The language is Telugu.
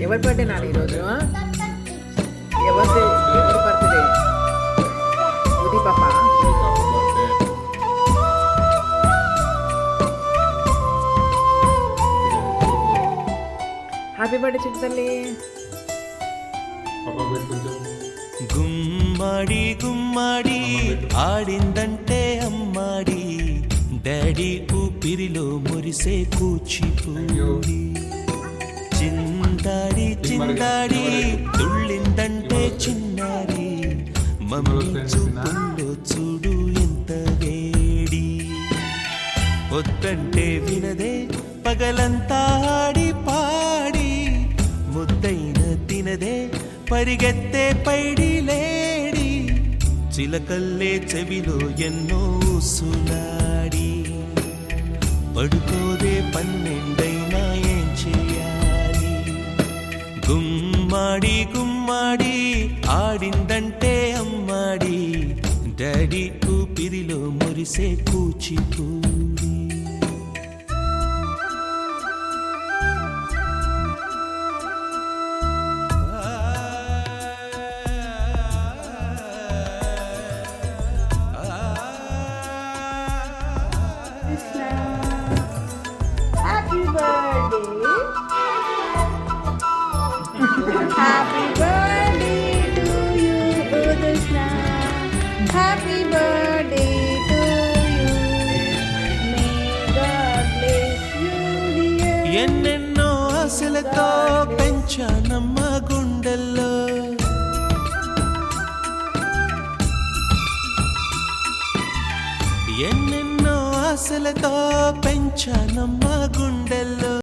ఎవరి బర్త్డే నాడు ఈరోజు? ఎవరి బర్త్డే? ఉది పాప. హ్యాపీ బర్త్డే చిట్టు తల్లి. గుమ్మాడి గుమ్మాడి ఆడిందంటే అమ్మాడి, డాడీ ఊపిరిలో మురిసే కూచిపూడి. చిందాడి చిందాడి తుళ్ళిందంటే చిన్నారి, మమ్మీ చూపుల్లో చూడు ఎంత వేడి. వద్దంటే వినదే పగలంతా ఆడి పాడి, ముద్దైన తినదే పరిగెత్తే పైడి లేడి. చిలకల్లే చెవిలో ఎన్నో సులాడి, పడుకోదే పన్నెండైనా ఏం చేయాలి. గుమ్మాడి గుమ్మాడి ఆడిందంటే అమ్మాడి, డాడీ ఊపిరిలో మురిసే Kuchipudi. Happy birthday. Happy birthday to you, Krishna. Happy birthday to you. May God bless you, dear. ఎన్నెన్నో ఆశలతో పెంచానమ్మ గుండెల్లో, ఎన్నెన్నో ఆశలతో పెంచానమ్మ గుండెల్లో.